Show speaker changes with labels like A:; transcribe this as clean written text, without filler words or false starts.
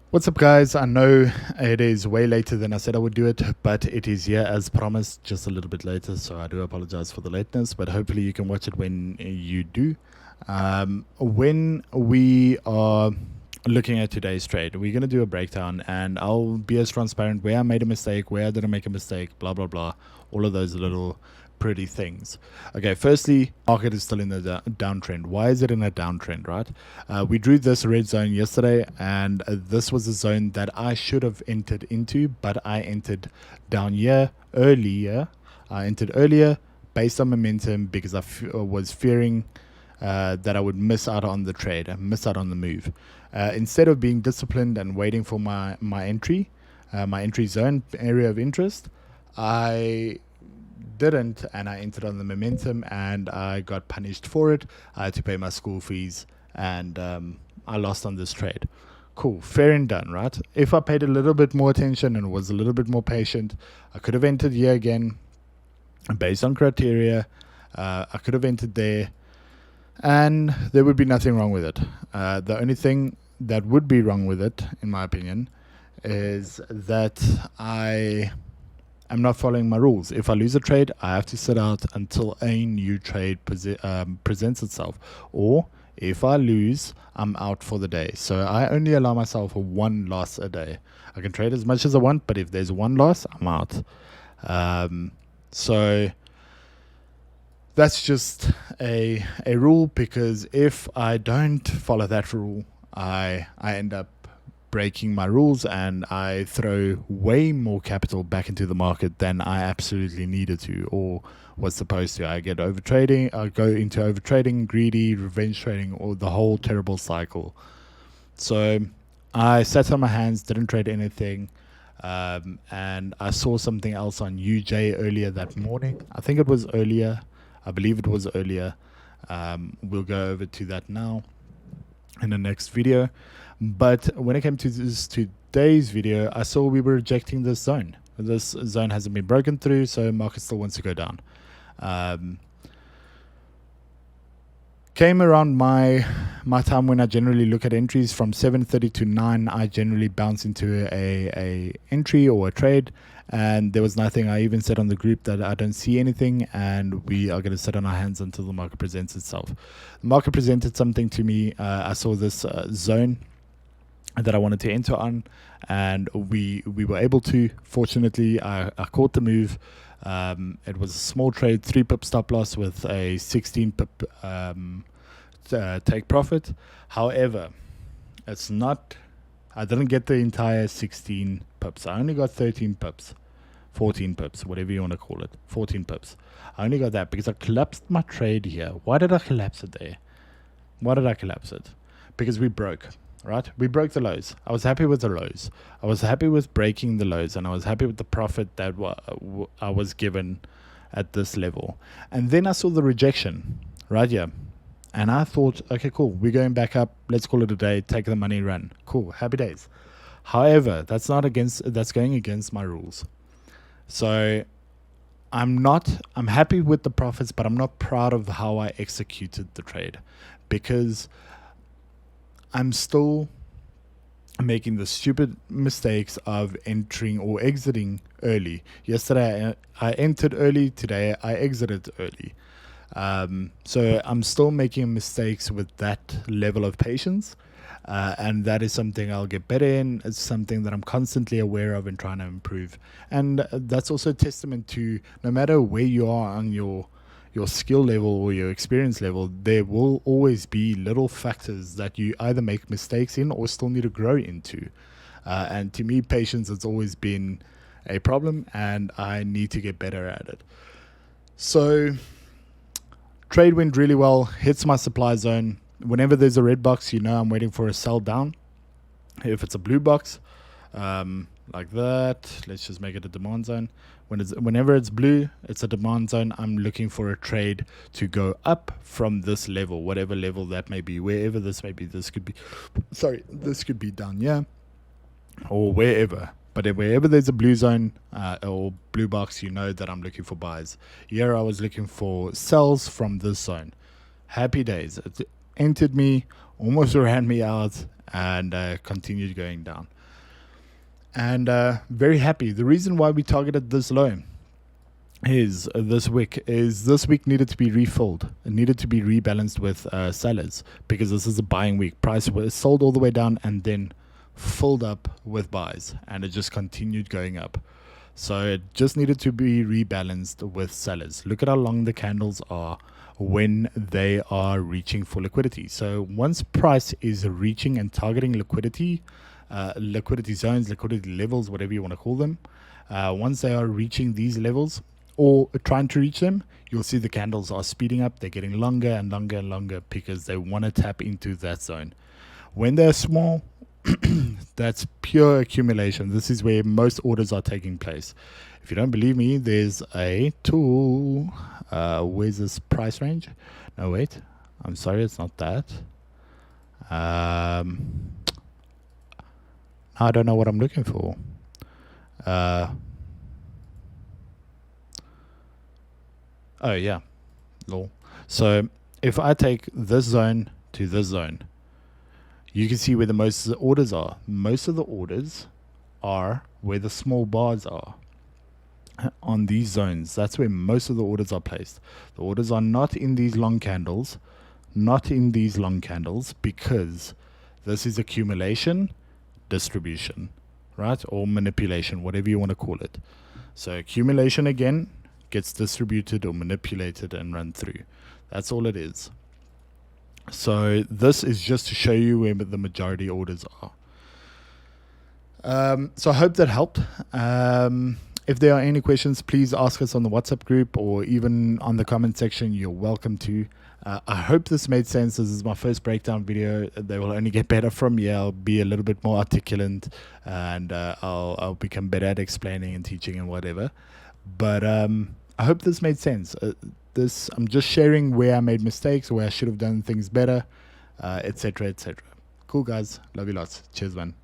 A: What's up, guys? I know it is way later than I said I would do it, but it is here as promised, just a little bit later. So I do apologize for the lateness, but hopefully you can watch it when you do. When we are looking at today's trade, we're going to do a breakdown and I'll be as transparent where I made a mistake, where I didn't make a mistake, blah, blah, blah. All of those little pretty things. Okay, firstly, market is still in the downtrend. Why is it in a downtrend, right? We drew this red zone yesterday, and this was a zone that I should have entered into, but I entered down here earlier. I entered earlier based on momentum because I was fearing that I would miss out on the trade, miss out on the move. Instead of being disciplined and waiting for my entry zone area of interest, I didn't, and I entered on the momentum and I got punished for it. I had to pay my school fees and I lost on this trade. Cool, fair and done, right? If I paid a little bit more attention and was a little bit more patient, I could have entered here again based on criteria. I could have entered there and there would be nothing wrong with it. The only thing that would be wrong with it, in my opinion, is that I'm not following my rules. If I lose a trade, I have to sit out until a new trade presents itself. Or if I lose, I'm out for the day. So I only allow myself one loss a day. I can trade as much as I want, but if there's one loss, I'm out. So that's just a rule, because if I don't follow that rule, I end up breaking my rules and I throw way more capital back into the market than I absolutely needed to or was supposed to. I get overtrading, I go into overtrading, greedy, revenge trading, or the whole terrible cycle. So I sat on my hands, didn't trade anything, and I saw something else on UJ earlier that morning. I think it was earlier. I believe it was earlier. We'll go over to that now in the next video. But when it came to today's video, I saw we were rejecting this zone. This zone hasn't been broken through, so market still wants to go down. Came around my time when I generally look at entries from 7:30 to 9. I generally bounce into a entry or a trade, and there was nothing. I even said on the group that I don't see anything, and we are going to sit on our hands until the market presents itself. The market presented something to me. I saw this zone that I wanted to enter on, and we were able to. Fortunately, I caught the move. It was a small trade, 3 pip stop loss with a 16 pip take profit. However, it's not, I didn't get the entire 16 pips. I only got 13 pips, 14 pips, whatever you want to call it, 14 pips. I only got that because I collapsed my trade here. Why did I collapse it there? Why did I collapse it? Because we broke. Right, we broke the lows. I was happy with the lows. I was happy with breaking the lows, and I was happy with the profit that I was given at this level. And then I saw the rejection right here, and I thought, okay, cool, we're going back up. Let's call it a day. Take the money, run. Cool, happy days. However, that's going against my rules. So I'm happy with the profits, but I'm not proud of how I executed the trade, because I'm still making the stupid mistakes of entering or exiting early. Yesterday I entered early, today I exited early. So I'm still making mistakes with that level of patience, and that is something I'll get better in. It's something that I'm constantly aware of and trying to improve. And that's also a testament to, no matter where you are on your skill level or your experience level, there will always be little factors that you either make mistakes in or still need to grow into. And to me, patience has always been a problem, and I need to get better at it. So trade went really well, hits my supply zone. Whenever there's a red box, I'm waiting for a sell down. If it's a blue box, like that, let's just make it a demand zone. Whenever it's blue, it's a demand zone. I'm looking for a trade to go up from this level, whatever level that may be, wherever this may be. This could be down here or wherever. But wherever there's a blue zone or blue box, that I'm looking for buys. Here I was looking for sells from this zone. Happy days. It entered me almost ran me out, and continued going down. And very happy. The reason why we targeted this low is this week needed to be refilled. It needed to be rebalanced with sellers, because this is a buying week. Price was sold all the way down and then filled up with buys, and it just continued going up. So it just needed to be rebalanced with sellers. Look at how long the candles are when they are reaching for liquidity. So once price is reaching and targeting liquidity, liquidity zones, liquidity levels, whatever you want to call them, once they are reaching these levels or trying to reach them, you'll see the candles are speeding up. They're getting longer and longer and longer because they want to tap into that zone. When they're small, that's pure accumulation. This is where most orders are taking place. If you don't believe me, there's a tool. Where's this price range? No, wait. I'm sorry, it's not that. I don't know what I'm looking for. Oh, yeah. Lol. So if I take this zone to this zone, you can see where the most of the orders are. Most of the orders are where the small bars are on these zones. That's where most of the orders are placed. The orders are not in these long candles, because this is accumulation, distribution, right? Or manipulation, whatever you want to call it. So accumulation again gets distributed or manipulated and run through. That's all it is. So this is just to show you where the majority orders are. So I hope that helped. If there are any questions, please ask us on the WhatsApp group or even on the comment section. You're welcome to. I hope this made sense. This is my first breakdown video. They will only get better from here. I'll be a little bit more articulate, and I'll become better at explaining and teaching and whatever. But I hope this made sense. I'm just sharing where I made mistakes, where I should have done things better, etc., etc. Cool, guys. Love you lots. Cheers, man.